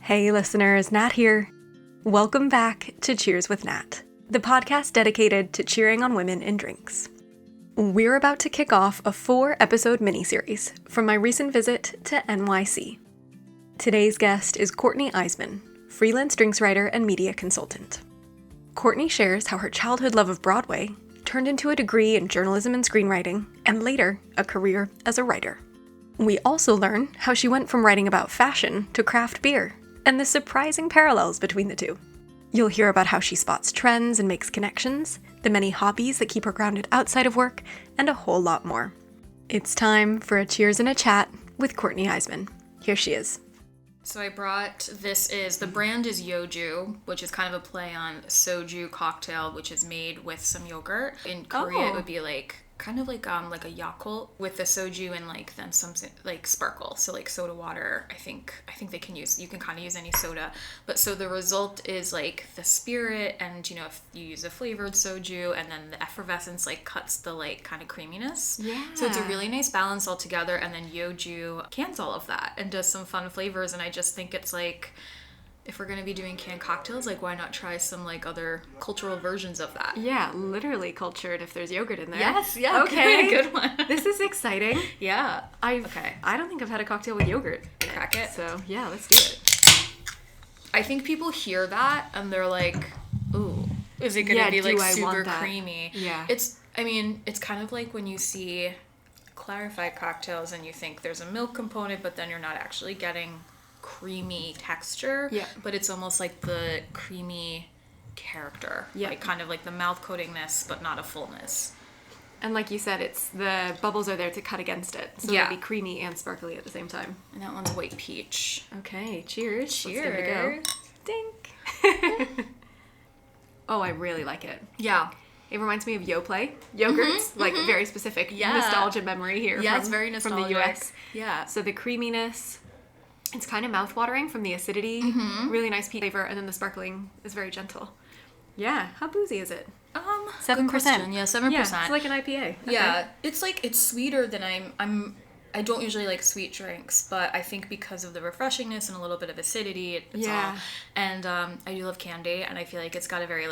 Hey listeners, Nat here. Welcome back to Cheers with Nat, the podcast dedicated to cheering on women in drinks. We're about to kick off a 4-episode miniseries from my recent visit to NYC. Today's guest is Courtney Iseman, freelance drinks writer and media consultant. Courtney shares how her childhood love of Broadway turned into a degree in journalism and screenwriting, and later, a career as a writer. We also learn how she went from writing about fashion to craft beer, and the surprising parallels between the two. You'll hear about how she spots trends and makes connections, the many hobbies that keep her grounded outside of work, and a whole lot more. It's time for a cheers and a chat with Courtney Iseman. Here she is. So I brought, the brand is Yeoju, which is kind of a play on soju cocktail, which is made with some yogurt. In Korea, It would be kind of like a Yakult with the soju and then some sparkle. So soda water, I think you can kind of use any soda. But so the result is the spirit, and if you use a flavored soju, and then the effervescence cuts the kind of creaminess. Yeah. So it's a really nice balance altogether, and then Yeoju cans all of that and does some fun flavors, and I just think it's if we're going to be doing canned cocktails, why not try some other cultural versions of that? Yeah, literally cultured if there's yogurt in there. Yes, yeah. Okay. Good one. This is exciting. Yeah. I don't think I've had a cocktail with yogurt. Crack it. So, yeah, let's do it. I think people hear that and they're like, ooh, is it going to be super creamy? Yeah. It's kind of like when you see clarified cocktails and you think there's a milk component, but then you're not actually getting creamy texture, but it's almost like the creamy character, kind of like the mouth coatingness, but not a fullness. And like you said, it's the bubbles are there to cut against it, so it'll be creamy and sparkly at the same time. And that one's white peach. Okay, cheers. Cheers. Let's give it a go. Dink. Oh, I really like it. Yeah. It reminds me of Yoplait yogurts, very specific nostalgia memory here. Yeah, it's very nostalgic. From the US. Yeah. So the creaminess, it's kind of mouth-watering from the acidity, really nice peach flavor, and then the sparkling is very gentle. Yeah. How boozy is it? 7%. Yeah, 7%. Yeah, it's like an IPA. Okay. Yeah, it's sweeter than I don't usually like sweet drinks, but I think because of the refreshingness and a little bit of acidity, it's all. And I do love candy, and I feel like it's got a very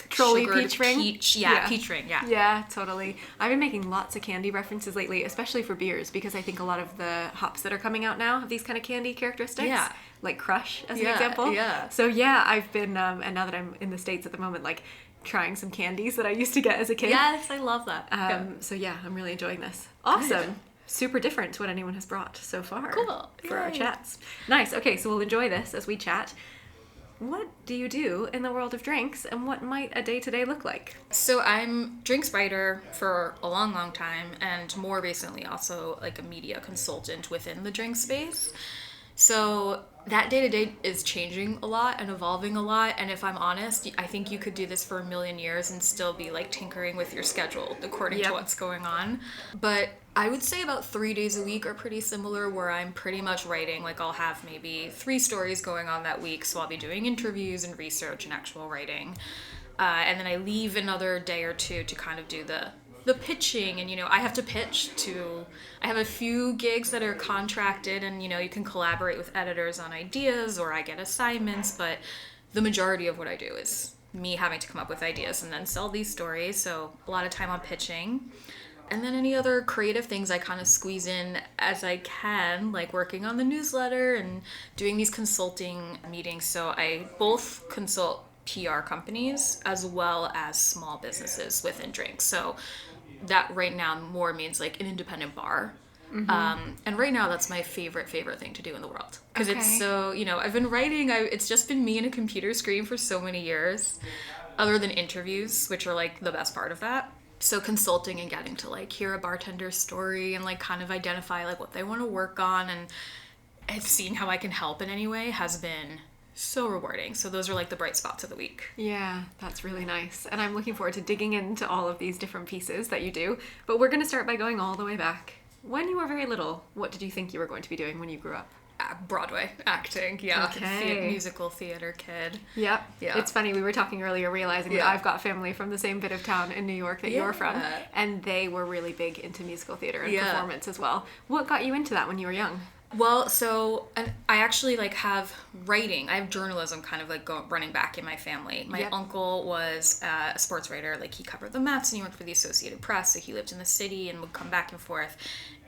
Trolly sugared peach ring. Peach ring. Yeah. Yeah, totally. I've been making lots of candy references lately, especially for beers, because I think a lot of the hops that are coming out now have these kind of candy characteristics. Yeah. Like Crush, as an example. Yeah. So yeah, I've been, and now that I'm in the States at the moment, trying some candies that I used to get as a kid. Yes, I love that. So yeah, I'm really enjoying this. Awesome. Good. Super different to what anyone has brought so far. Cool. For our chats. Nice. Okay, so we'll enjoy this as we chat. What do you do in the world of drinks, and what might a day-to-day look like? So I'm drinks writer for a long, long time, and more recently also a media consultant within the drink space. So that day-to-day is changing a lot and evolving a lot, and if I'm honest, I think you could do this for a million years and still be tinkering with your schedule according to what's going on. But I would say about 3 days a week are pretty similar, where I'm pretty much writing. I'll have maybe 3 stories going on that week, so I'll be doing interviews and research and actual writing. And then I leave another day or two to kind of do the pitching, and I have to pitch to, I have a few gigs that are contracted, and you can collaborate with editors on ideas, or I get assignments, but the majority of what I do is me having to come up with ideas and then sell these stories, so a lot of time on pitching. And then any other creative things I kind of squeeze in as I can, working on the newsletter and doing these consulting meetings. So I both consult PR companies as well as small businesses within drinks. So that right now more means an independent bar. And right now that's my favorite thing to do in the world, because it's so, I've been writing, it's just been me and a computer screen for so many years, other than interviews, which are the best part of that. So consulting and getting to hear a bartender's story and kind of identify what they want to work on, and seeing how I can help in any way has been so rewarding. So those are the bright spots of the week. Yeah, that's really nice. And I'm looking forward to digging into all of these different pieces that you do. But we're going to start by going all the way back. When you were very little, what did you think you were going to be doing when you grew up? Broadway acting, yeah. Okay. Musical theater kid. Yep. Yeah. It's funny, we were talking earlier, realizing that I've got family from the same bit of town in New York that you're from, and they were really big into musical theater and performance as well. What got you into that when you were young? Well, so I actually like have writing. I have journalism kind of like running back in my family. My uncle was a sports writer. Like he covered the Mets and he worked for the Associated Press. So he lived in the city and would come back and forth.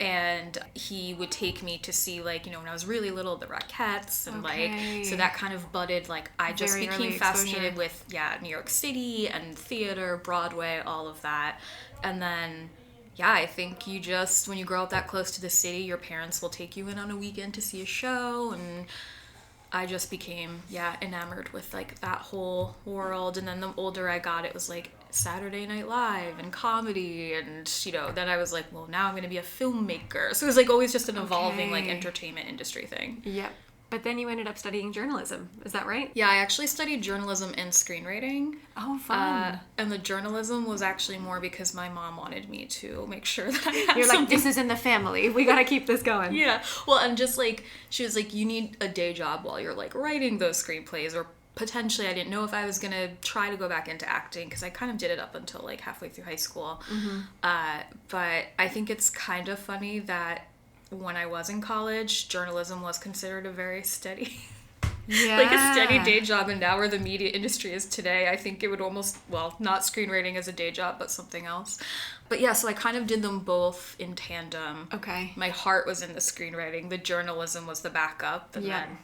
And he would take me to see like, when I was really little, the Rockettes and like, so that kind of budded, like I just became fascinated with, New York City and theater, Broadway, all of that. And then I think you just, when you grow up that close to the city, your parents will take you in on a weekend to see a show, and I just became, enamored with, like, that whole world, and then the older I got, it was, like, Saturday Night Live and comedy, and, then I was like, well, now I'm going to be a filmmaker, so it was, like, always just an evolving, like, entertainment industry thing. Yep. But then you ended up studying journalism. Is that right? Yeah, I actually studied journalism and screenwriting. Oh, fun. And the journalism was actually more because my mom wanted me to make sure that I had You're something. like, this is in the family. We got to keep this going. Yeah. Well, and just like, she was like, you need a day job while you're like writing those screenplays, or potentially I didn't know if I was going to try to go back into acting because I kind of did it up until like halfway through high school. But I think it's kind of funny that when I was in college, journalism was considered a very steady, like a steady day job, and now where the media industry is today, I think it would almost, well, not screenwriting as a day job, but something else. But yeah, so I kind of did them both in tandem. Okay. My heart was in the screenwriting, the journalism was the backup, and then,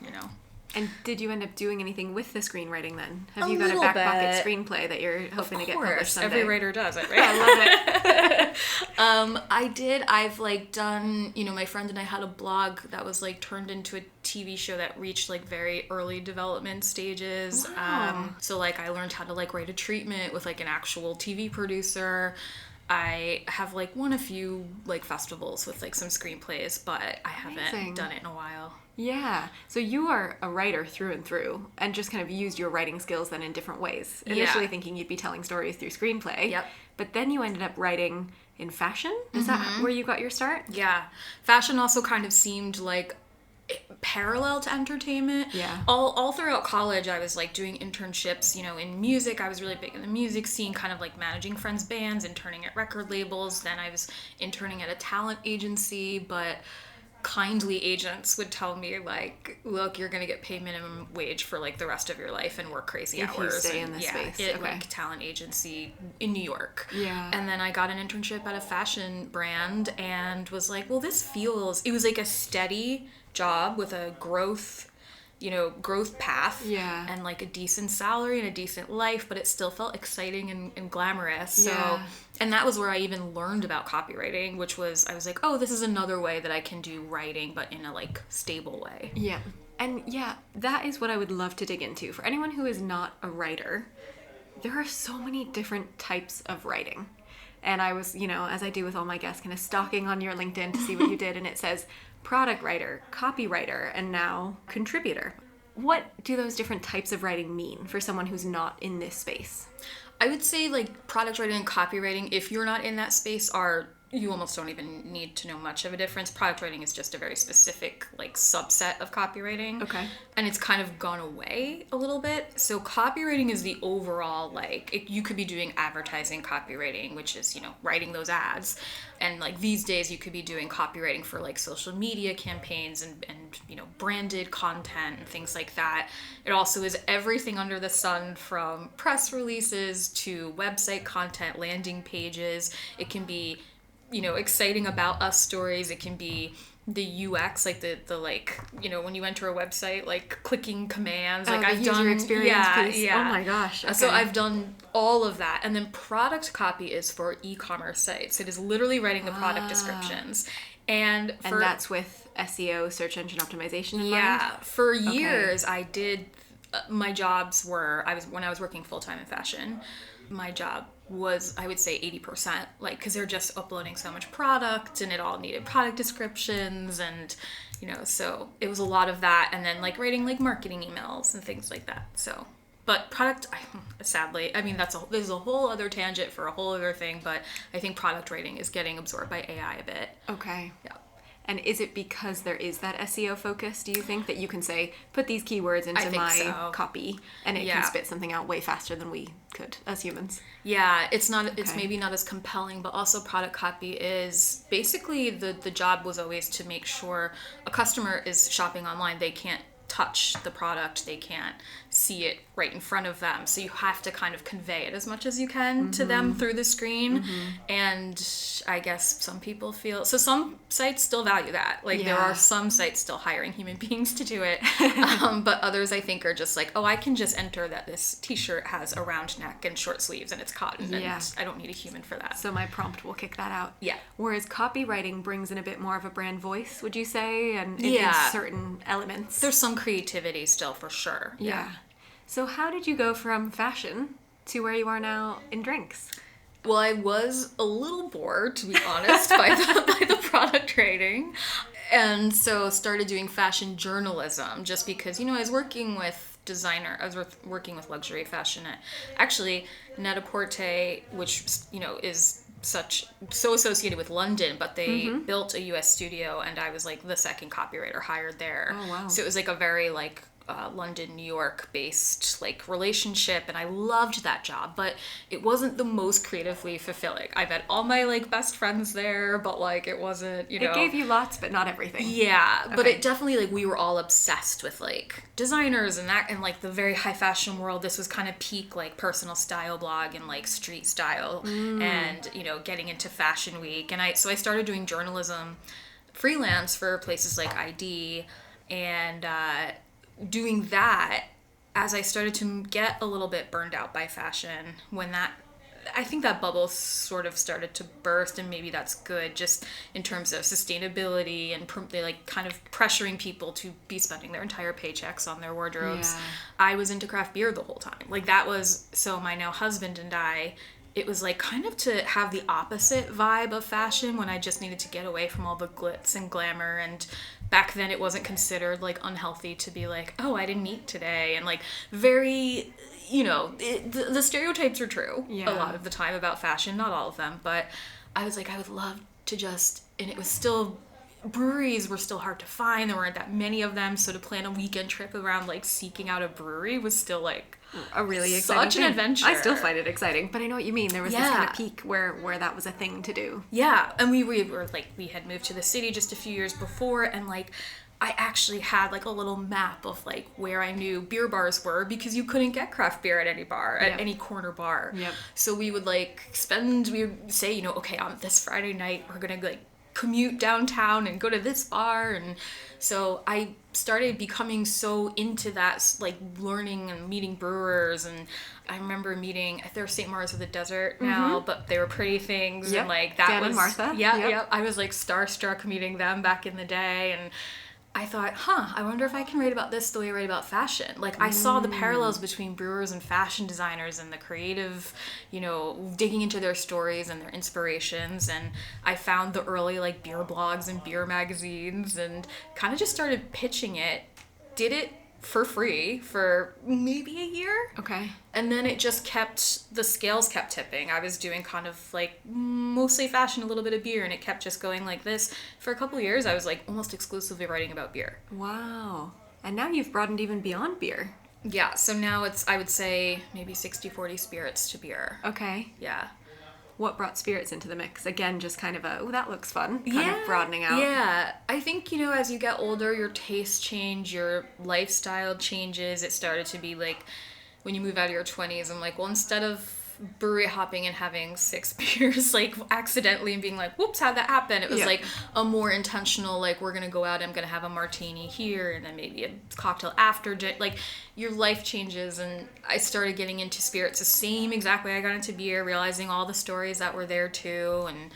And did you end up doing anything with the screenwriting then? Have you got a back pocket screenplay that you're hoping to get published someday? Every writer does it, right? I love it. I did. I've like done, my friend and I had a blog that was like turned into a TV show that reached like very early development stages. Wow. So like I learned how to like write a treatment with like an actual TV producer. I have like won a few like festivals with like some screenplays, but I haven't done it in a while. Yeah. So you are a writer through and through, and just kind of used your writing skills then in different ways. Initially thinking you'd be telling stories through screenplay. Yep. But then you ended up writing in fashion? Is that where you got your start? Yeah. Fashion also kind of seemed like parallel to entertainment. Yeah. All throughout college, I was like doing internships, in music. I was really big in the music scene, kind of like managing friends' bands, interning at record labels. Then I was interning at a talent agency, but kindly agents would tell me like, look, you're going to get paid minimum wage for like the rest of your life and work crazy hours. If you stay in this space. Like talent agency in New York. Yeah. And then I got an internship at a fashion brand and was like, well, it was like a steady job with a growth path, and like a decent salary and a decent life, but it still felt exciting and glamorous. So, and that was where I even learned about copywriting, which was, I was like, oh, this is another way that I can do writing, but in a like stable way. Yeah. And that is what I would love to dig into. For anyone who is not a writer, there are so many different types of writing. And I was, as I do with all my guests, kind of stalking on your LinkedIn to see what you did, and it says product writer, copywriter, and now contributor. What do those different types of writing mean for someone who's not in this space? I would say like product writing and copywriting, if you're not in that space, you almost don't even need to know much of a difference. Product writing is just a very specific like subset of copywriting. Okay. And it's kind of gone away a little bit. So copywriting is the overall, you could be doing advertising copywriting, which is, writing those ads. And like these days you could be doing copywriting for like social media campaigns and branded content and things like that. It also is everything under the sun, from press releases to website content, landing pages. It can be exciting about us stories. It can be the UX, like the when you enter a website, like clicking commands. Like I've done user experience piece. Yeah. Oh my gosh. Okay. So I've done all of that. And then product copy is for e-commerce sites. It is literally writing the product descriptions. And that's with SEO, search engine optimization in mind? Yeah. For years I did my jobs were when I was working full-time in fashion, my job was, I would say, 80%, like, because they're just uploading so much product and it all needed product descriptions, and so it was a lot of that, and then like writing like marketing emails and things like that. So, but product, sadly, I mean, this is a whole other tangent for a whole other thing, but I think product writing is getting absorbed by AI a bit. Okay. Yeah. And is it because there is that SEO focus, do you think, that you can say, put these keywords into my copy and it can spit something out way faster than we could as humans? Yeah, it's maybe not as compelling, but also product copy is basically the job was always to make sure a customer is shopping online. They can't touch the product, they can't see it right in front of them, so you have to kind of convey it as much as you can to them through the screen. And I guess some people feel so, some sites still value that, like there are some sites still hiring human beings to do it, but others I think are just like, oh, I can just enter that this t-shirt has a round neck and short sleeves and it's cotton and I don't need a human for that, so my prompt will kick that out. Whereas copywriting brings in a bit more of a brand voice, would you say, and in certain elements there's some creativity still for sure. So how did you go from fashion to where you are now in drinks? Well, I was a little bored, to be honest, by the product writing. And so started doing fashion journalism just because, I was working with working with luxury fashion at, actually, Net-a-Porter, which, is so associated with London, but they built a US studio and I was like the second copywriter hired there. Oh, wow. So it was like a very London, New York based relationship, and I loved that job, but it wasn't the most creatively fulfilling. I met all my best friends there, but it wasn't, It gave you lots, but not everything. Yeah, but it definitely we were all obsessed with designers and that, and the very high fashion world. This was kind of peak personal style blog and street style, and getting into Fashion Week, and I started doing journalism freelance for places like ID, and doing that as I started to get a little bit burned out by fashion, when I think that bubble sort of started to burst, and maybe that's good just in terms of sustainability and they kind of pressuring people to be spending their entire paychecks on their wardrobes. I was into craft beer the whole time. So my now husband and I, it was kind of to have the opposite vibe of fashion when I just needed to get away from all the glitz and glamour. And back then it wasn't considered unhealthy to be oh, I didn't eat today, and very, the stereotypes are true a lot of the time about fashion, not all of them, but I was I would love to just, and it was still, breweries were still hard to find, there weren't that many of them, so to plan a weekend trip around seeking out a brewery was still a really exciting such an adventure. I still find it exciting, but I know what you mean. There was this kind of peak where that was a thing to do. Yeah, and we were we had moved to the city just a few years before, and I actually had a little map of where I knew beer bars were, because you couldn't get craft beer at any bar, at any corner bar. So we would we would say, okay, on this Friday night we're gonna commute downtown and go to this bar. And so I started becoming so into that, learning and meeting brewers. And I remember meeting, they're St. Mars of the Desert now, but they were Pretty Things. And that Dan was and Martha. I was starstruck meeting them back in the day. And I thought, I wonder if I can write about this the way I write about fashion. I saw the parallels between brewers and fashion designers and the creative, digging into their stories and their inspirations. And I found the early beer blogs and beer magazines and kind of just started pitching it. Did it for free for maybe a year. Okay. And then it just the scales kept tipping. I was doing kind of mostly fashion, a little bit of beer, and it kept just going like this. For a couple of years, I was almost exclusively writing about beer. Wow. And now you've broadened even beyond beer. Yeah, so now it's, I would say, maybe 60-40 spirits to beer. Okay. Yeah. What brought spirits into the mix? Again, just kind of that looks fun, kind of broadening out. Yeah. I think, as you get older, your tastes change, your lifestyle changes. It started to be when you move out of your 20s, I'm well, instead of brewery hopping and having 6 beers accidentally and being whoops, how'd that happen? It was a more intentional, we're gonna go out, I'm gonna have a martini here and then maybe a cocktail after, your life changes. And I started getting into spirits the same exact way I got into beer, realizing all the stories that were there too, and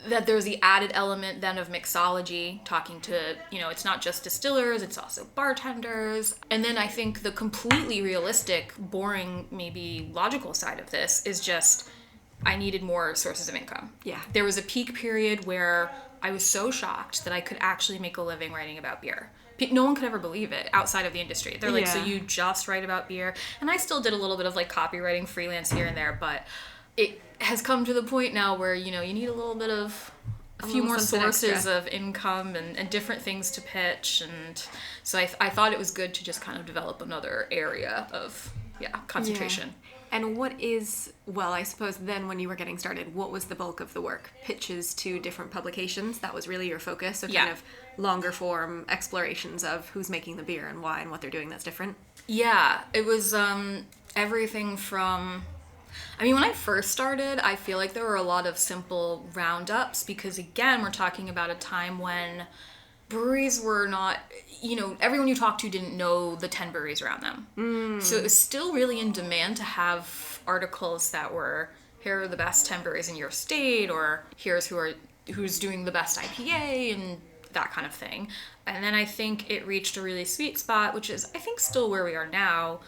that there's the added element then of mixology, talking to, it's not just distillers, it's also bartenders. And then I think the completely realistic, boring, maybe logical side of this is just I needed more sources of income. Yeah. There was a peak period where I was so shocked that I could actually make a living writing about beer. No one could ever believe it outside of the industry. They're so you just write about beer? And I still did a little bit of copywriting freelance here and there, but it has come to the point now where, you need a little bit of a few more sources extra of income and different things to pitch. And so I thought it was good to just kind of develop another area of, concentration. Yeah. And what is, well, I suppose then when you were getting started, what was the bulk of the work? Pitches to different publications? That was really your focus? So kind of longer form explorations of who's making the beer and why and what they're doing that's different? Yeah, it was everything from... I mean, when I first started, I feel like there were a lot of simple roundups because, again, we're talking about a time when breweries were not, everyone you talked to didn't know the 10 breweries around them. So it was still really in demand to have articles that were, here are the best 10 breweries in your state, or here's who's doing the best IPA, and that kind of thing. And then I think it reached a really sweet spot, which is, I think, still where we are now,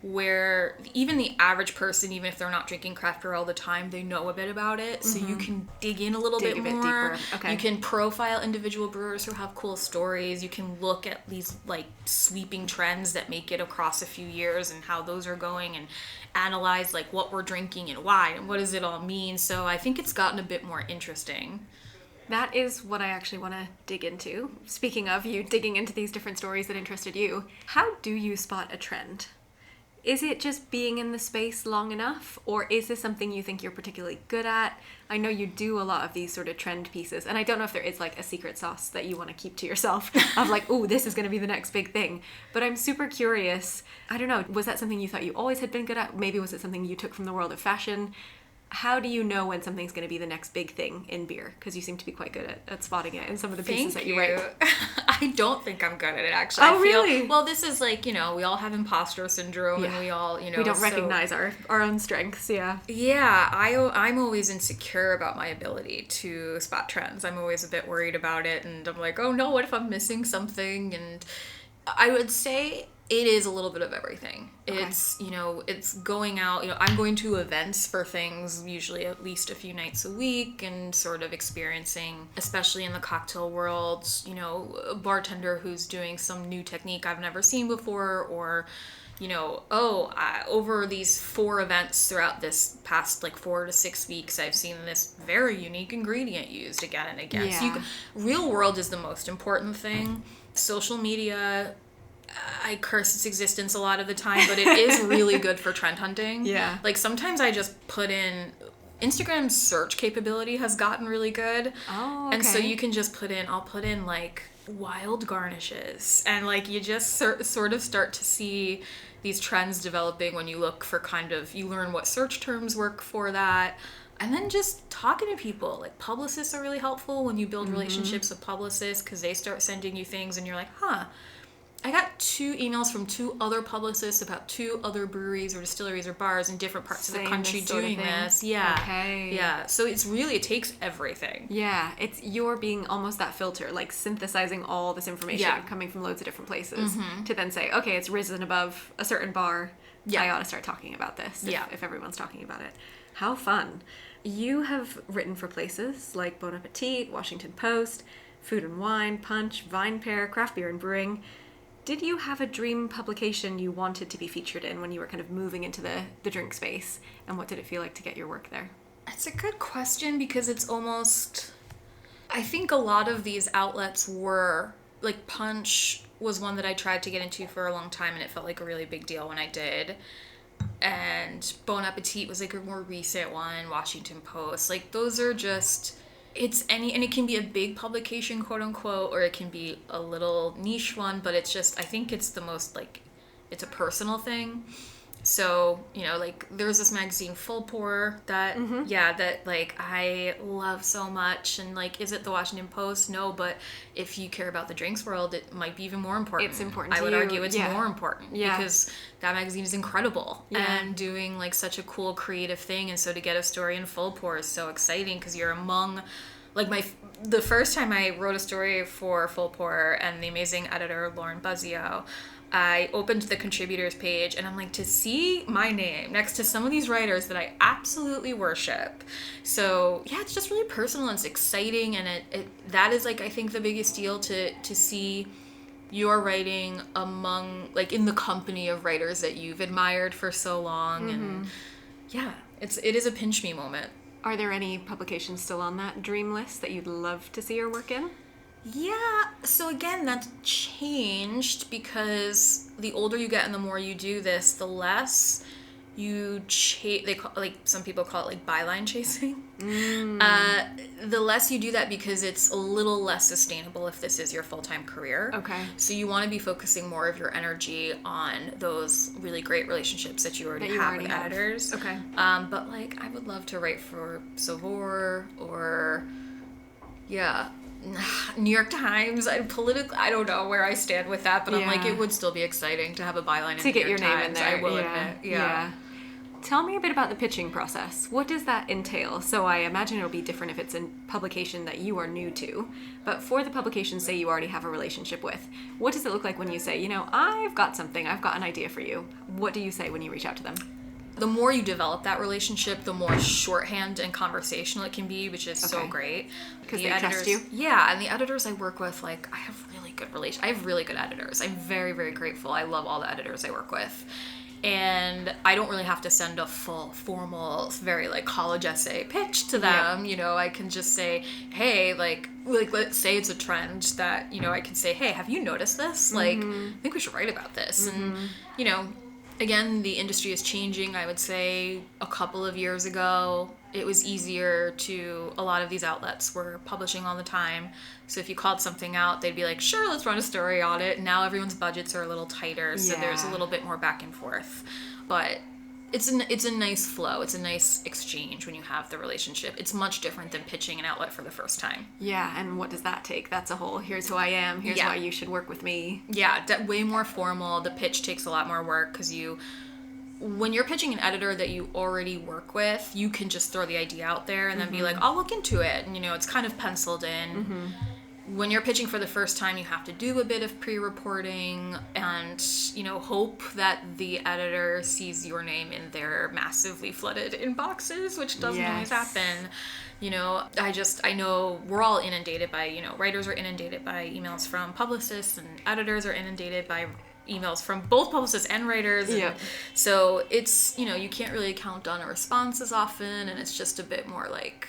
where even the average person, even if they're not drinking craft beer all the time, they know a bit about it. So you can dig in a little bit more. Deeper. Okay. You can profile individual brewers who have cool stories. You can look at these like sweeping trends that make it across a few years and how those are going, and analyze like what we're drinking and why and what does it all mean. So I think it's gotten a bit more interesting. That is what I actually want to dig into. Speaking of you digging into these different stories that interested you, how do you spot a trend? Is it just being in the space long enough, or is this something you think you're particularly good at? I know you do a lot of these sort of trend pieces, and I don't know if there is like a secret sauce that you want to keep to yourself of like, oh, this is going to be the next big thing. But I'm super curious. I don't know, was that something you thought you always had been good at? Maybe was it something you took from the world of fashion? How do you know when something's going to be the next big thing in beer? Because you seem to be quite good at spotting it in some of the pieces that you write. I don't think I'm good at it, actually. Oh, really? Well, this is like, we all have imposter syndrome, and we all, We don't recognize our own strengths, yeah. Yeah, I'm always insecure about my ability to spot trends. I'm always a bit worried about it, and I'm like, oh no, what if I'm missing something? And I would say it is a little bit of everything. Okay. It's going out, I'm going to events for things, usually at least a few nights a week, and sort of experiencing, especially in the cocktail world, a bartender who's doing some new technique I've never seen before, or, over these 4 events throughout this past 4 to 6 weeks, I've seen this very unique ingredient used again and again. Yeah. So real world is the most important thing. Social media, I curse its existence a lot of the time, but it is really good for trend hunting. Yeah. Sometimes I just put in... Instagram's search capability has gotten really good. Oh, okay. And so you can just I'll put in wild garnishes, and you just sort of start to see these trends developing when you look for you learn what search terms work for that. And then just talking to people, publicists are really helpful when you build relationships with publicists, because they start sending you things and you're like, I got 2 emails from 2 other publicists about 2 other breweries or distilleries or bars in different parts of the country doing this. Yeah. Okay. Yeah. So it takes everything. Yeah. You're being almost that filter, synthesizing all this information coming from loads of different places to then say, okay, it's risen above a certain bar. Yeah. I ought to start talking about this if everyone's talking about it. How fun. You have written for places like Bon Appetit, Washington Post, Food and Wine, Punch, Vine Pair, Craft Beer and Brewing. Did you have a dream publication you wanted to be featured in when you were kind of moving into the drink space? And what did it feel like to get your work there? That's a good question, because it's almost... I think a lot of these outlets were... Punch was one that I tried to get into for a long time, and it felt like a really big deal when I did. And Bon Appetit was a more recent one, Washington Post. Those are just... and it can be a big publication, quote unquote, or it can be a little niche one, but it's just, I think it's the most, it's a personal thing. So, there's this magazine, Full Pour, that, I love so much, and, is it the Washington Post? No, but if you care about the drinks world, it might be even more important. It's important I would argue it's more important, because that magazine is incredible, and doing, such a cool creative thing, and so to get a story in Full Pour is so exciting, because you're among... the first time I wrote a story for Full Pour and the amazing editor, Lauren Buzzio, I opened the contributors page, and I'm to see my name next to some of these writers that I absolutely worship. So, it's just really personal, and it's exciting, and that is, I think the biggest deal to see your writing among, in the company of writers that you've admired for so long, and it is a pinch me moment. Are there any publications still on that dream list that you'd love to see your work in? Yeah, so again, that's changed because the older you get and the more you do this, the less you some people call it like byline chasing. The less you do that because it's a little less sustainable if this is your full-time career. Okay. So you want to be focusing more of your energy on those really great relationships that you already have with editors. Okay. But like, I would love to write for Savor or, yeah, New York Times. I don't know where I stand with that, but I'm like, it would still be exciting to have a byline in New York Times. To get your name in there. I will admit. Yeah. Tell me a bit about the pitching process. What does that entail? So I imagine it'll be different if it's a publication that you are new to, but for the publication, say you already have a relationship with, what does it look like when you say, I've got something, I've got an idea for you? What do you say when you reach out to them? The more you develop that relationship, the more shorthand and conversational it can be, which is so great. Because they trust you? Yeah, and the editors I work with, like, I have really good editors. I'm very, very grateful. I love all the editors I work with. And I don't really have to send a full, formal, very, like, college essay pitch to them. Yeah. I can just say, hey, like let's say it's a trend that, I can say, hey, have you noticed this? Like, I think we should write about this. And, again, the industry is changing. I would say a couple of years ago, it was easier a lot of these outlets were publishing all the time. So if you called something out, they'd be like, sure, let's run a story on it. Now everyone's budgets are a little tighter, so there's a little bit more back and forth. But it's a nice flow. It's a nice exchange when you have the relationship. It's much different than pitching an outlet for the first time. Yeah, and what does that take? That's a whole, here's who I am, here's why you should work with me. Yeah, way more formal. The pitch takes a lot more work because when you're pitching an editor that you already work with, you can just throw the idea out there and then be like, I'll look into it. And, it's kind of penciled in. When you're pitching for the first time, you have to do a bit of pre-reporting and, hope that the editor sees your name in their massively flooded inboxes, which doesn't always happen. I know we're all inundated by, writers are inundated by emails from publicists, and editors are inundated by emails from both publicists and writers. And so it's, you can't really count on a response as often, and it's just a bit more like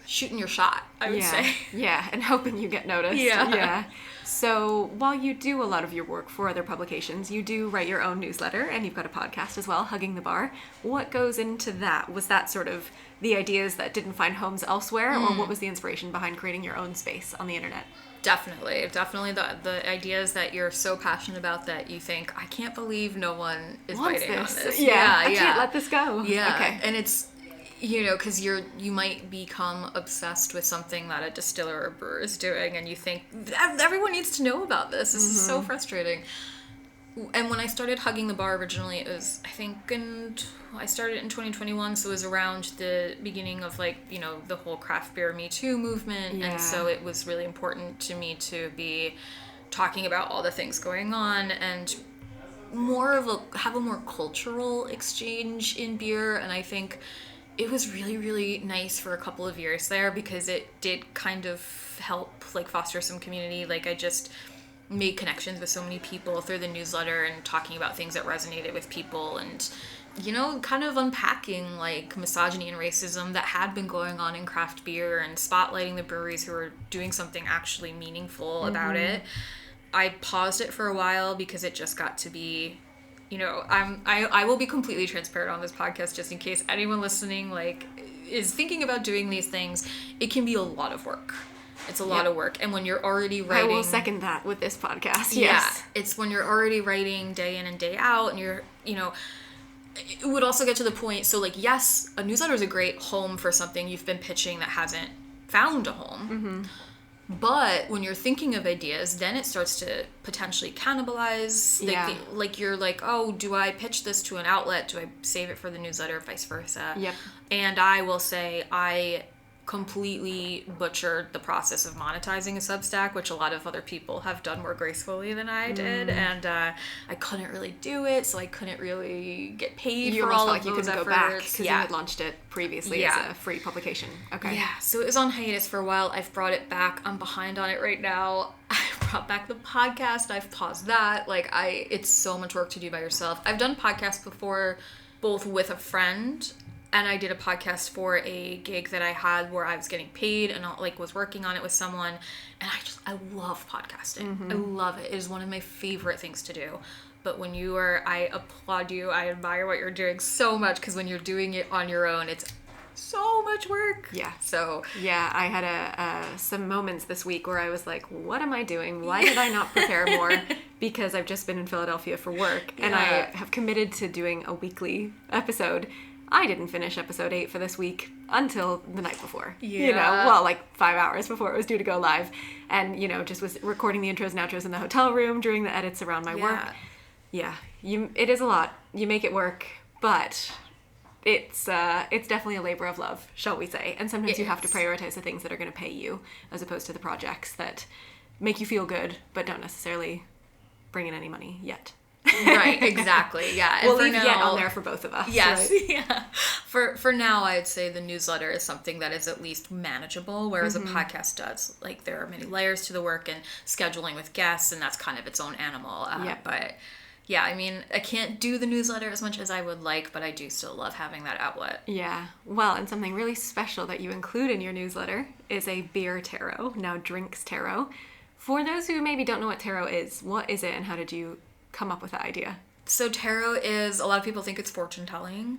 shooting your shot, I would say. Yeah, and hoping you get noticed. Yeah. So while you do a lot of your work for other publications, you do write your own newsletter, and you've got a podcast as well, Hugging the Bar. What goes into that? Was that sort of the ideas that didn't find homes elsewhere, or what was the inspiration behind creating your own space on the internet? Definitely the ideas that you're so passionate about that you think, I can't believe no one is writing on this. I can't let this go. Yeah. Okay. And it's, because you might become obsessed with something that a distiller or brewer is doing, and you think, everyone needs to know about this. This is so frustrating. And when I started Hugging the Bar originally, it was, I think, I started in 2021, so it was around the beginning of, like, the whole craft beer Me Too movement. Yeah. And so it was really important to me to be talking about all the things going on and have a more cultural exchange in beer. And I think it was really, really nice for a couple of years there because it did kind of help, like, foster some community. Like, I just made connections with so many people through the newsletter and talking about things that resonated with people and, kind of unpacking, like, misogyny and racism that had been going on in craft beer and spotlighting the breweries who were doing something actually meaningful about it. I paused it for a while because it just got to be, I will be completely transparent on this podcast just in case anyone listening, like, is thinking about doing these things. It can be a lot of work. It's a lot of work. And when you're already writing... I will second that with this podcast. Yeah. It's when you're already writing day in and day out, and you're, it would also get to the point, so, like, yes, a newsletter is a great home for something you've been pitching that hasn't found a home. But when you're thinking of ideas, then it starts to potentially cannibalize. Like, you're like, oh, do I pitch this to an outlet? Do I save it for the newsletter? Vice versa. Yep. And I will say I completely butchered the process of monetizing a Substack, which a lot of other people have done more gracefully than I did, and I couldn't really do it, so I couldn't really get paid for all of those efforts. You couldn't go back because you had launched it previously as a free publication. Okay. Yeah, so it was on hiatus for a while. I've brought it back. I'm behind on it right now. I brought back the podcast. I've paused that. It's so much work to do by yourself. I've done podcasts before, both with a friend and I did a podcast for a gig that I had where I was getting paid and like was working on it with someone. And I love podcasting. I love it. It is one of my favorite things to do. But when I applaud you. I admire what you're doing so much, because when you're doing it on your own, it's so much work. Yeah. So yeah, I had some moments this week where I was like, what am I doing? Why did I not prepare more? Because I've just been in Philadelphia for work, and I have committed to doing a weekly episode. I didn't finish episode 8 for this week until the night before. Yeah. Well, like 5 hours before it was due to go live. And, just was recording the intros and outros in the hotel room, doing the edits around my work. Yeah. It is a lot. You make it work, but it's definitely a labor of love, shall we say. And sometimes you have to prioritize the things that are going to pay you, as opposed to the projects that make you feel good, but don't necessarily bring in any money yet. Right, exactly. Yeah. And we'll leave yet on there for both of us. Yes. Right? Yeah. For now, I'd say the newsletter is something that is at least manageable, whereas a podcast does. Like, there are many layers to the work and scheduling with guests, and that's kind of its own animal. But yeah, I mean, I can't do the newsletter as much as I would like, but I do still love having that outlet. Yeah. Well, and something really special that you include in your newsletter is a beer tarot, now drinks tarot. For those who maybe don't know what tarot is, what is it and how did you come up with that idea? So tarot is, a lot of people think it's fortune telling.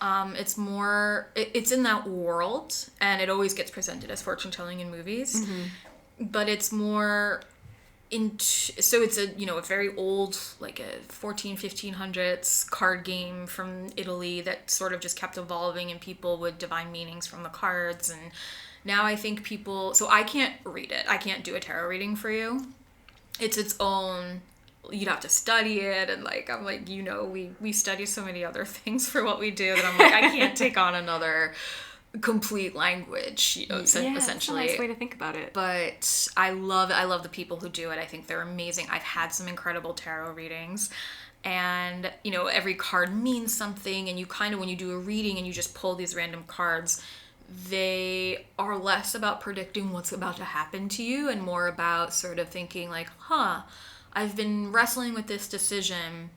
It's more, it's in that world, and it always gets presented as fortune telling in movies, but it's more so it's a very old, like a 1500s card game from Italy that sort of just kept evolving, and people would divine meanings from the cards. And now I think people, so I can't read it. I can't do a tarot reading for you. It's its own, you'd have to study it, and like I'm like, we study so many other things for what we do that I'm like, I can't take on another complete language, essentially. That's a nice way to think about it. But I love the people who do it. I think they're amazing. I've had some incredible tarot readings, and every card means something, and you kind of, when you do a reading and you just pull these random cards, they are less about predicting what's about to happen to you and more about sort of thinking like, I've been wrestling with this decision.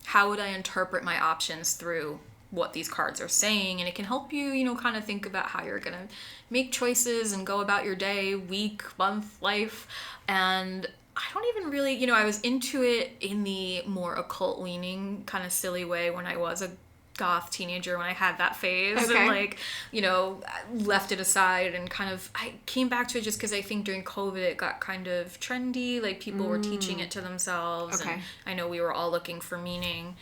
How would I interpret my options through what these cards are saying? And it can help you, kind of think about how you're going to make choices and go about your day, week, month, life. And I don't even really, I was into it in the more occult leaning kind of silly way when I was a goth teenager, when I had that phase. Okay. And left it aside, and kind of I came back to it just because I think during COVID it got kind of trendy, like people were teaching it to themselves. Okay. And I know we were all looking for meaning.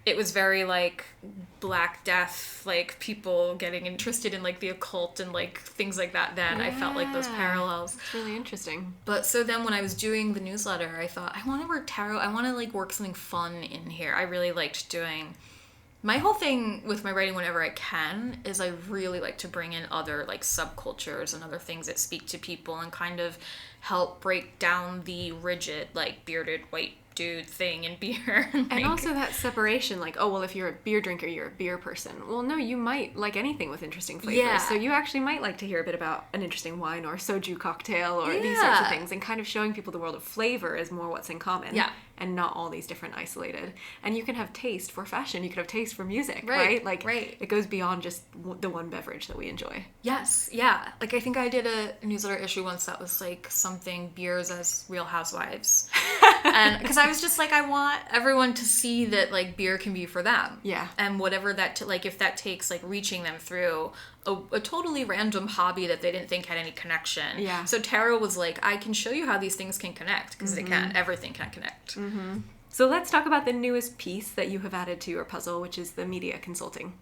It was very like Black Death, like people getting interested in like the occult and like things like that then. I felt like those parallels. It's really interesting. But so then when I was doing the newsletter, I thought, I want to work tarot. I want to like work something fun in here. I really liked doing, my whole thing with my writing whenever I can is I really like to bring in other like subcultures and other things that speak to people and kind of help break down the rigid like bearded white dude thing in beer. And also that separation, like, oh, well, if you're a beer drinker, you're a beer person. Well, no, you might like anything with interesting flavors. Yeah. So you actually might like to hear a bit about an interesting wine or soju cocktail or these sorts of things, and kind of showing people the world of flavor is more what's in common. Yeah. And not all these different isolated. And you can have taste for fashion. You can have taste for music, right? Like, it goes beyond just the one beverage that we enjoy. Yes, yeah. Like, I think I did a newsletter issue once that was like something beers as Real Housewives. And because I was just like, I want everyone to see that like beer can be for them. Yeah. And whatever that, like if that takes like reaching them through a totally random hobby that they didn't think had any connection. Yeah. So tarot was like, I can show you how these things can connect, because they can. Everything can connect. Mm-hmm. So let's talk about the newest piece that you have added to your puzzle, which is the media consulting.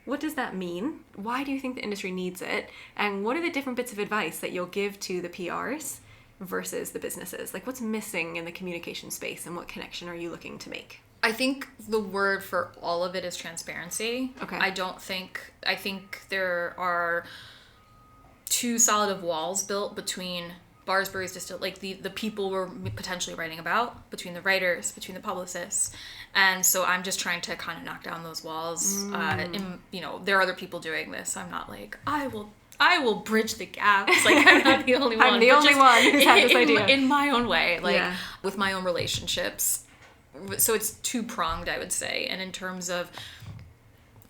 What does that mean? Why do you think the industry needs it? And what are the different bits of advice that you'll give to the PRs versus the businesses? Like, what's missing in the communication space, and what connection are you looking to make? I think the word for all of it is transparency. Okay. I think there are too solid of walls built between bars, breweries, distill, like the people we're potentially writing about, between the writers, between the publicists. And so I'm just trying to kind of knock down those walls. And, there are other people doing this. I'm not like, I will bridge the gaps. Like, I'm not the only one. I'm the only one who's had this idea. In my own way, with my own relationships. So it's two-pronged, I would say. And in terms of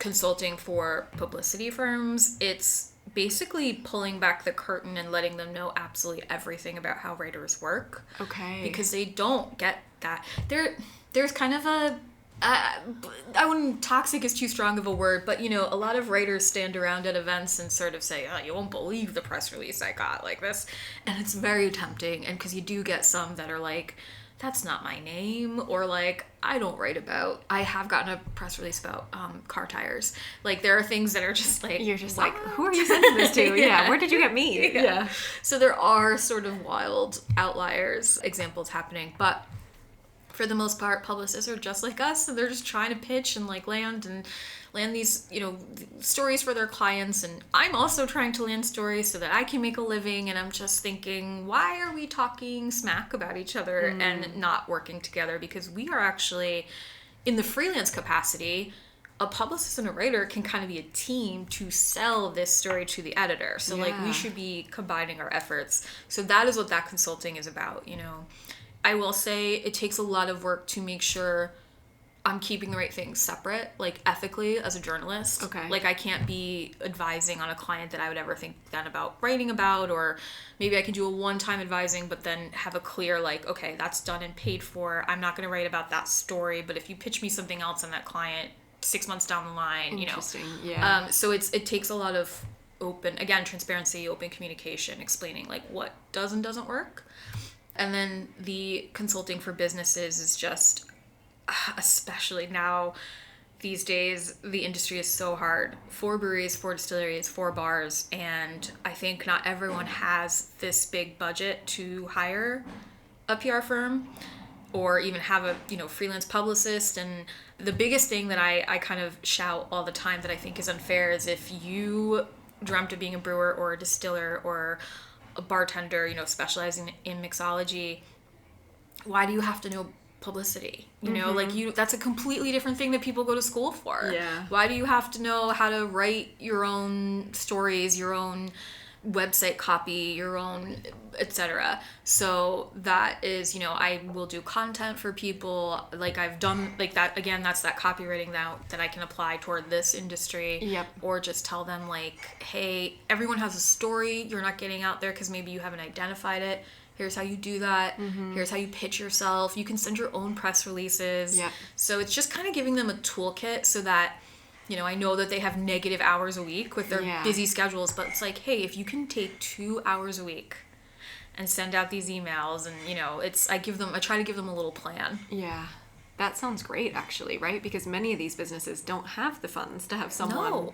consulting for publicity firms, it's basically pulling back the curtain and letting them know absolutely everything about how writers work. Okay. Because they don't get that. There's kind of a I wouldn't, toxic is too strong of a word, but a lot of writers stand around at events and sort of say, oh, you won't believe the press release I got like this. And it's very tempting. And because you do get some that are like, that's not my name, or like, I have gotten a press release about car tires. Like, there are things that are just like, you're just what? like, who are you sending this to? Yeah. Where did you get me? Yeah. So there are sort of wild outliers, examples happening, but for the most part, publicists are just like us, and they're just trying to pitch and like land these, stories for their clients. And I'm also trying to land stories so that I can make a living. And I'm just thinking, why are we talking smack about each other and not working together? Because we are actually, in the freelance capacity, a publicist and a writer can kind of be a team to sell this story to the editor. So like, we should be combining our efforts. So that is what that consulting is about, I will say it takes a lot of work to make sure I'm keeping the right things separate, like ethically as a journalist. Okay. Like, I can't be advising on a client that I would ever think then about writing about, or maybe I can do a one-time advising, but then have a clear, like, okay, that's done and paid for. I'm not going to write about that story, but if you pitch me something else and that client 6 months down the line, Interesting. Yeah. So it takes a lot of transparency, open communication, explaining like what does and doesn't work. And then the consulting for businesses is just, especially now, these days, the industry is so hard. 4 breweries, 4 distilleries, 4 bars, and I think not everyone has this big budget to hire a PR firm or even have a freelance publicist. And the biggest thing that I kind of shout all the time that I think is unfair is, if you dreamt of being a brewer or a distiller or a bartender, specializing in mixology, why do you have to know publicity? That's a completely different thing that people go to school for. Yeah. Why do you have to know how to write your own stories, your own website copy, your own etc.? So that is, I will do content for people, like I've done like that. Again, that's that copywriting that I can apply toward this industry. Yep. Or just tell them like, hey, everyone has a story you're not getting out there because maybe you haven't identified it. Here's how you do that. Here's how you pitch yourself. You can send your own press releases. Yeah. So it's just kind of giving them a toolkit so that, I know that they have negative hours a week with their busy schedules, but it's like, hey, if you can take 2 hours a week and send out these emails, and I try to give them a little plan. Yeah. That sounds great, actually, right? Because many of these businesses don't have the funds to have someone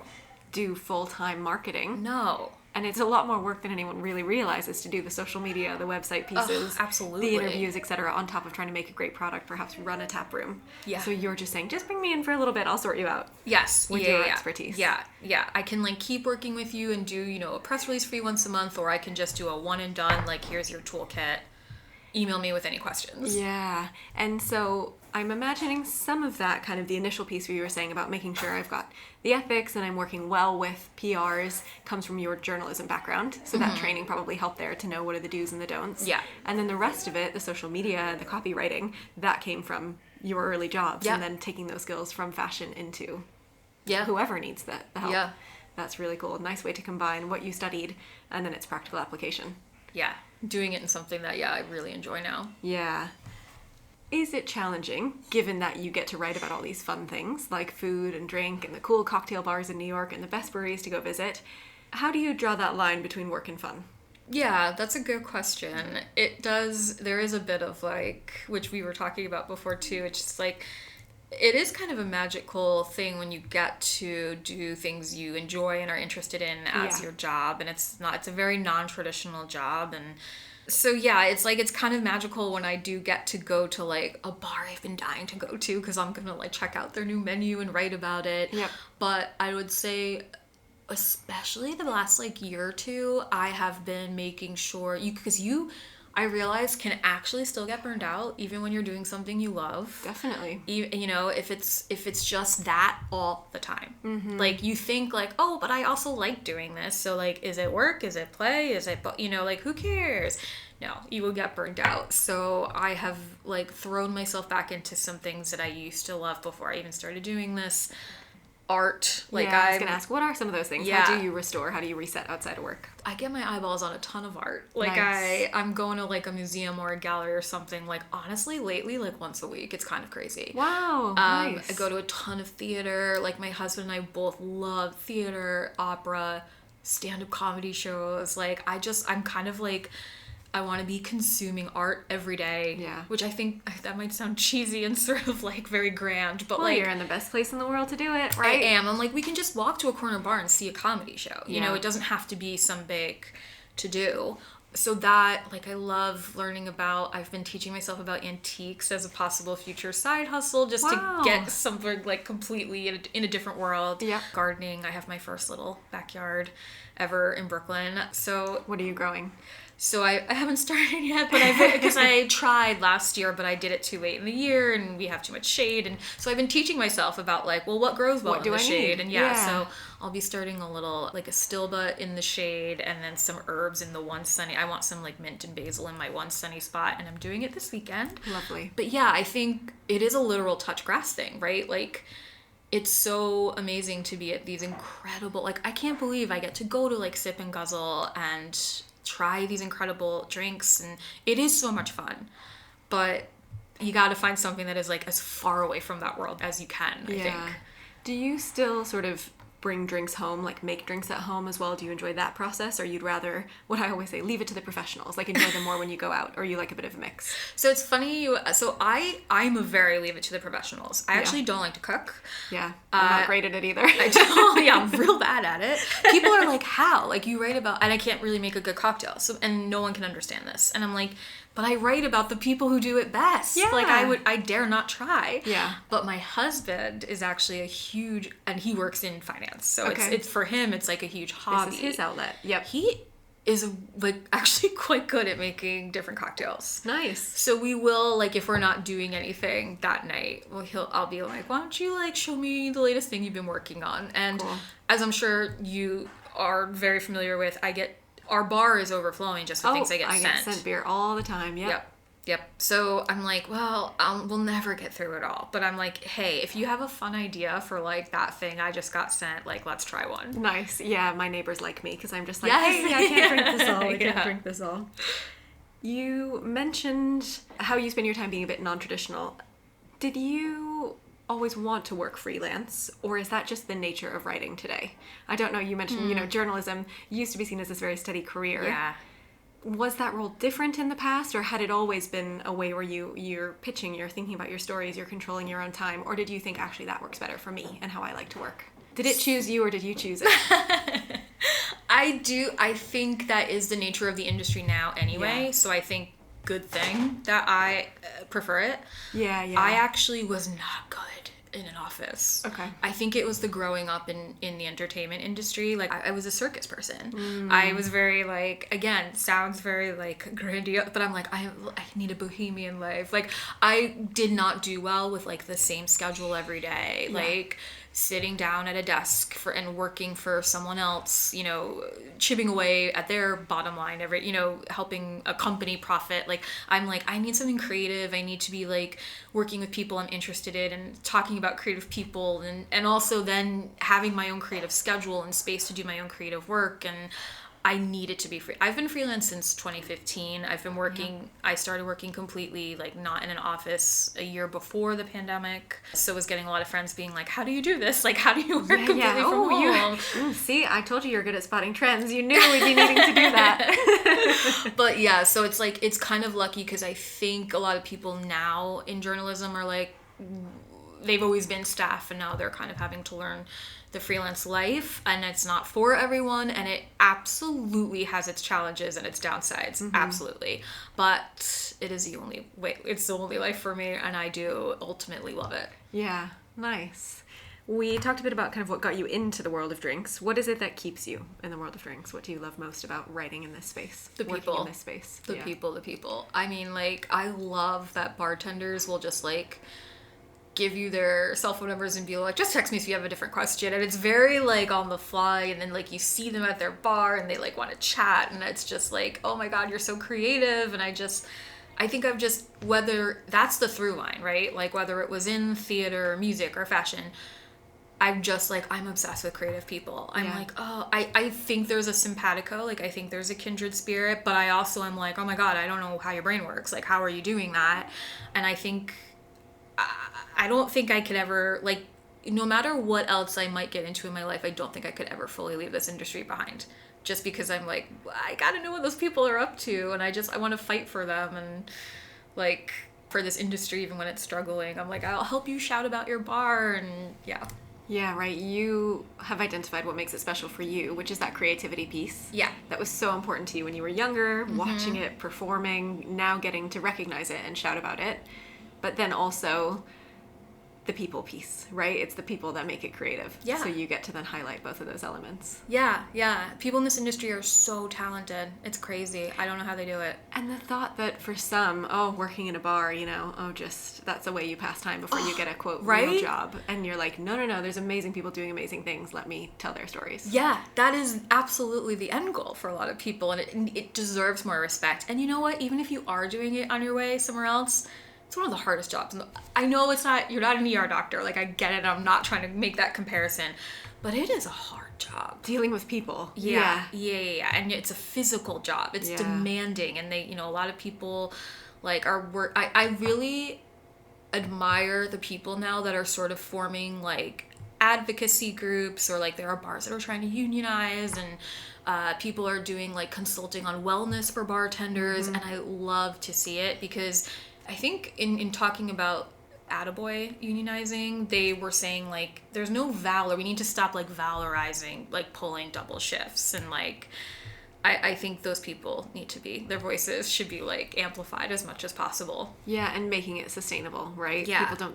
do full-time marketing. No. And it's a lot more work than anyone really realizes to do the social media, the website pieces, absolutely, the interviews, etc., on top of trying to make a great product, perhaps run a tap room. Yeah. So you're just saying, just bring me in for a little bit, I'll sort you out. Yes. With your expertise. Yeah. I can keep working with you and do, a press release for you once a month, or I can just do a one and done, here's your toolkit. Email me with any questions. Yeah. And so I'm imagining some of that kind of the initial piece where you were saying about making sure I've got the ethics and I'm working well with PRs comes from your journalism background. So that training probably helped there to know what are the do's and the don'ts. Yeah. And then the rest of it, the social media, the copywriting, that came from your early jobs. Yeah. And then taking those skills from fashion into Yeah. whoever needs the help. Yeah. That's really cool. A nice way to combine what you studied and then its practical application. Yeah. Doing it in something that, I really enjoy now. Yeah. Is it challenging, given that you get to write about all these fun things, like food and drink and the cool cocktail bars in New York and the best breweries to go visit? How do you draw that line between work and fun? Yeah, that's a good question. There is a bit of which we were talking about before too, it's just it is kind of a magical thing when you get to do things you enjoy and are interested in as your job, and it's a very non-traditional job. And so it's kind of magical when I do get to go to a bar I've been dying to go to because I'm gonna check out their new menu and write about it. Yep. But I would say, especially the last year or two, I have been making sure I realize can actually still get burned out even when you're doing something you love. Definitely. If it's just that all the time. Mm-hmm. You think oh, but I also like doing this. So is it work? Is it play? Is it who cares? No, you will get burned out. So I have thrown myself back into some things that I used to love before I even started doing this. art. Like, I was going to ask, what are some of those things? Yeah. How do you restore? How do you reset outside of work? I get my eyeballs on a ton of art. Like, Nice. I'm going to, like, a museum or a gallery or something, like, honestly, lately, like, once a week. It's kind of crazy. Wow, nice. I go to a ton of theater. Like, my husband and I both love theater, opera, stand-up comedy shows. Like, I'm kind of, like... I want to be consuming art every day. Yeah. Which I think that might sound cheesy and sort of like very grand, but well, like you're in the best place in the world to do it, right? I am. I'm like, we can just walk to a corner bar and see a comedy show. You Yeah. know, it doesn't have to be some big to do. So that, like, I love learning about, I've been teaching myself about antiques as a possible future side hustle just Wow. to get something like completely in a different world. Yeah. Gardening. I have my first little backyard ever in Brooklyn. So What are you growing? So I haven't started yet, but because I tried last year, but I did it too late in the year, and we have too much shade, and so I've been teaching myself about like, well, what grows well in the shade, need? and so I'll be starting a little like a stilba in the shade, and then some herbs in the one sunny. I want some like mint and basil in my one sunny spot, and I'm doing it this weekend. Lovely. But yeah, I think it is a literal touch grass thing, right? Like. It's so amazing to be at these incredible, like, I can't believe I get to go to, like, Sip and Guzzle and try these incredible drinks, and it is so much fun. But you got to find something that is, like, as far away from that world as you can, I think. Do you still sort of bring drinks home, like make drinks at home as well? Do you enjoy that process, or you'd rather, what I always say, leave it to the professionals, like enjoy them more when you go out, or you like a bit of a mix? So it's funny, I'm a very leave it to the professionals. I actually don't like to cook. Yeah, I'm not great at it either. I don't, yeah, I'm real bad at it. People are like, how? Like, you write about, and I can't really make a good cocktail, so, and no one can understand this. And I'm like, but I write about the people who do it best. Yeah. Like, I dare not try. Yeah. But my husband is actually a huge, and he works in finance. So Okay. it's for him, it's like a huge hobby. This is his outlet. Yep. He is like actually quite good at making different cocktails. Nice. So we will, like, if we're not doing anything that night, I'll be like, why don't you like show me the latest thing you've been working on? And Cool. as I'm sure you are very familiar with, our bar is overflowing just with things I get sent. I get sent beer all the time. Yep. So I'm like, well, we'll never get through it all. But I'm like, hey, if you have a fun idea for like that thing I just got sent, like, let's try one. Nice. Yeah, my neighbors like me because I'm just like, Yes. hey, I can't drink this all. I Yeah. can't drink this all. You mentioned how you spend your time being a bit non-traditional. Did you always want to work freelance, or is that just the nature of writing today? I don't know. You mentioned, journalism used to be seen as this very steady career. Yeah. Was that role different in the past, or had it always been a way where you're pitching, you're thinking about your stories, you're controlling your own time, or did you think actually that works better for me and how I like to work? Did it choose you, or did you choose it? I think that is the nature of the industry now anyway. Yeah. So I think good thing that I prefer it. Yeah. I actually was not good in an office. Okay. I think it was the growing up in the entertainment industry. Like, I was a circus person. I was very, like, again, sounds very, like, grandiose, but I'm like, I need a bohemian life. Like, I did not do well with, like, the same schedule every day. Yeah. Like, sitting down at a desk and working for someone else, chipping away at their bottom line helping a company profit. Like, I'm like, I need something creative. I need to be like working with people I'm interested in and talking about creative people, and also then having my own creative schedule and space to do my own creative work. And I needed to be free. I've been freelance since 2015. I've been working, I started working completely, like, not in an office a year before the pandemic. So I was getting a lot of friends being like, how do you do this? Like, how do you work completely from home? See, I told you you're good at spotting trends. You knew we'd be needing to do that. But yeah, so it's like, it's kind of lucky because I think a lot of people now in journalism are like, they've always been staff and now they're kind of having to learn the freelance life, and it's not for everyone, and it absolutely has its challenges and its downsides. Absolutely. But it is the only way, it's the only life for me, and I do ultimately love it. Yeah, nice. We talked a bit about kind of what got you into the world of drinks. What is it that keeps you in the world of drinks? What do you love most about writing in this space? The people. Working in this space. The people. I mean, like, I love that bartenders will just, like, give you their cell phone numbers and be like, just text me if you have a different question. And it's very, like, on the fly, and then, like, you see them at their bar and they, like, want to chat, and it's just like, oh my god, you're so creative. And I think I've just, whether that's the through line, right? Like, whether it was in theater or music or fashion, I'm just like, I'm obsessed with creative people. I'm like, oh, I think there's a simpatico, like I think there's a kindred spirit, but I also am like, oh my God, I don't know how your brain works. Like, how are you doing that? And I think, I don't think I could ever, like, no matter what else I might get into in my life, I don't think I could ever fully leave this industry behind. Just because I'm like, I gotta know what those people are up to, and I want to fight for them, and like, for this industry, even when it's struggling, I'm like, I'll help you shout about your bar, and yeah. Yeah, right. You have identified what makes it special for you, which is that creativity piece. Yeah. That was so important to you when you were younger, watching it, performing, now getting to recognize it and shout about it. But then also the people piece, right? It's the people that make it creative. Yeah. So you get to then highlight both of those elements. Yeah, yeah. People in this industry are so talented. It's crazy. I don't know how they do it. And the thought that for some, working in a bar, just that's a way you pass time before you get a quote real job. And you're like, no, there's amazing people doing amazing things. Let me tell their stories. Yeah, that is absolutely the end goal for a lot of people, and it deserves more respect. And you know what? Even if you are doing it on your way somewhere else, it's one of the hardest jobs. I know you're not an ER doctor. Like, I get it. I'm not trying to make that comparison. But it is a hard job. Dealing with people. Yeah. And it's a physical job. It's demanding. And a lot of people, like, I really admire the people now that are sort of forming, like, advocacy groups, or, like, there are bars that are trying to unionize, and people are doing, like, consulting on wellness for bartenders. And I love to see it, because I think in talking about attaboy unionizing, they were saying, like, there's no valor. We need to stop, like, valorizing, like, pulling double shifts. And, like, I think those people need to be, their voices should be, like, amplified as much as possible. Yeah, and making it sustainable, right? Yeah. People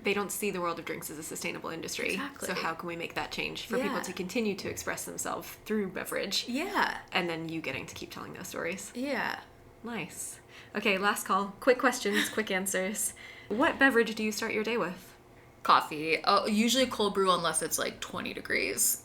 they don't see the world of drinks as a sustainable industry. Exactly. So how can we make that change for people to continue to express themselves through beverage? Yeah. And then you getting to keep telling those stories. Yeah. Nice. Okay, last call. Quick questions, quick answers. What beverage do you start your day with? Coffee. Usually cold brew, unless it's like 20 degrees.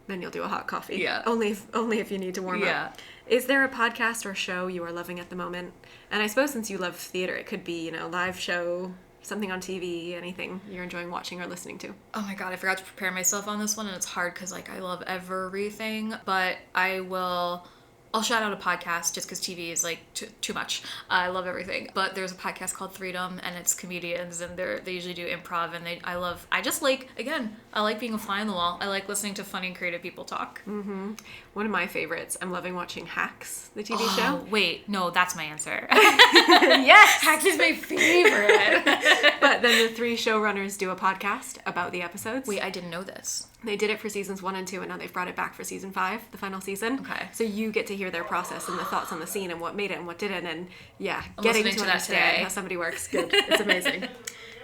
Then you'll do a hot coffee. Yeah. Only if you need to warm up. Is there a podcast or show you are loving at the moment? And I suppose since you love theater, it could be, live show, something on TV, anything you're enjoying watching or listening to. Oh my God, I forgot to prepare myself on this one, and it's hard because, like, I love everything, but I'll shout out a podcast just because TV is, like, too much. I love everything. But there's a podcast called Freedom, and it's comedians, and they usually do improv, and I like being a fly on the wall. I like listening to funny and creative people talk. Mm-hmm. One of my favorites, I'm loving watching Hacks, the TV show. Wait, no, that's my answer. Yes! Hacks is my favorite. But then the 3 showrunners do a podcast about the episodes. Wait, I didn't know this. They did it for seasons 1 and 2, and now they've brought it back for season 5, the final season. Okay. So you get to hear their process and the thoughts on the scene and what made it and what didn't, and I'm getting listening to that understand today. how somebody works. Good. It's amazing.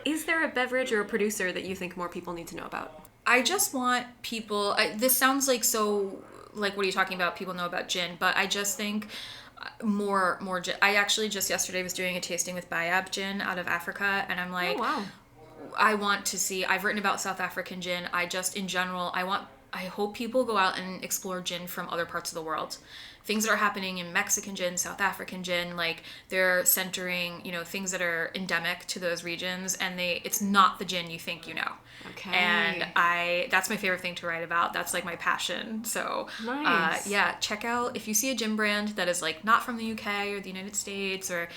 Is there a beverage or a producer that you think more people need to know about? I just want people... this sounds like so... Like, what are you talking about? People know about gin, but I just think more gin. I actually just yesterday was doing a tasting with Bayab gin out of Africa, and I'm like... Oh, wow. I want to see... I've written about South African gin. In general, I hope people go out and explore gin from other parts of the world. Things that are happening in Mexican gin, South African gin, like, they're centering, things that are endemic to those regions, and it's not the gin you think you know. Okay. And that's my favorite thing to write about. That's, like, my passion. So, nice. Check out, if you see a gin brand that is, like, not from the UK or the United States, or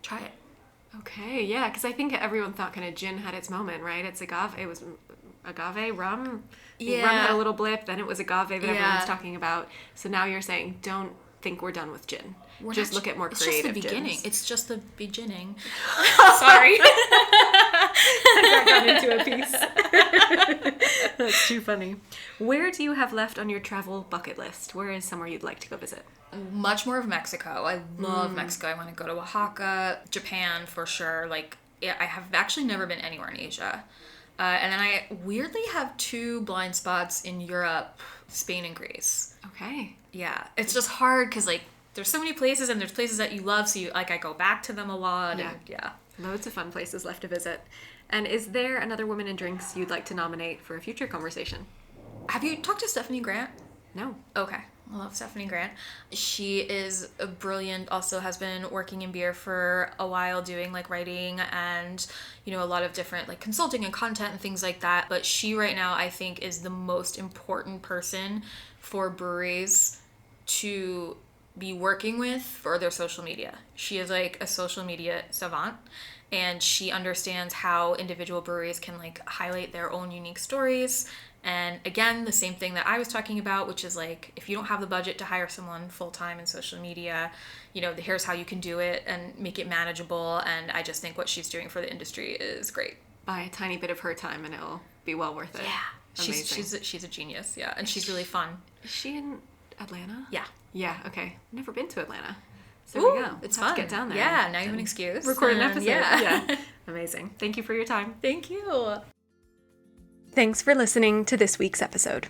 try it. Okay, yeah, because I think everyone thought kind of gin had its moment, right? It was agave, rum. Yeah. Rum had a little blip, then it was agave that everyone's talking about. So now you're saying, don't think we're done with gin. Just look at more creative gins. It's just the beginning. It's just the beginning. Sorry. I got into a piece. That's too funny. Where do you have left on your travel bucket list? Where is somewhere you'd like to go visit? Much more of Mexico. I love Mexico. I want to go to Oaxaca, Japan for sure. Like, I have actually never been anywhere in Asia. And then I weirdly have 2 blind spots in Europe, Spain and Greece. Okay. Yeah. It's just hard because, like, there's so many places, and there's places that you love, so I go back to them a lot. Yeah. And yeah. Loads of fun places left to visit. And is there another woman in drinks you'd like to nominate for a future conversation? Have you talked to Stephanie Grant? No. Okay. I love Stephanie Grant. She is a brilliant, also has been working in beer for a while, doing like writing and, you know, a lot of different like consulting and content and things like that. But she right now, I think, is the most important person for breweries to be working with for their social media. She is like a social media savant, and she understands how individual breweries can like highlight their own unique stories. And again, the same thing that I was talking about, which is like, if you don't have the budget to hire someone full-time in social media, you know, here's how you can do it and make it manageable. And I just think what she's doing for the industry is great. Buy a tiny bit of her time and it'll be well worth it. Yeah. Amazing. She's a genius. Yeah. And she's really fun. Is she in Atlanta? Yeah. Yeah, okay. Never been to Atlanta. So Ooh, there we go. It's Have fun. to get down there. Yeah, now you have an excuse. Record an episode. Yeah. Amazing. Thank you for your time. Thank you. Thanks for listening to this week's episode.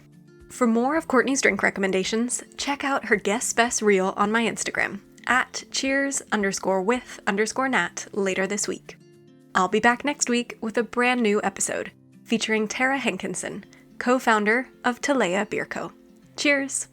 For more of Courtney's drink recommendations, check out her Guess Best reel on my Instagram at cheers_with_Nat later this week. I'll be back next week with a brand new episode featuring Tara Hankinson, co-founder of Talea Beer Co. Cheers!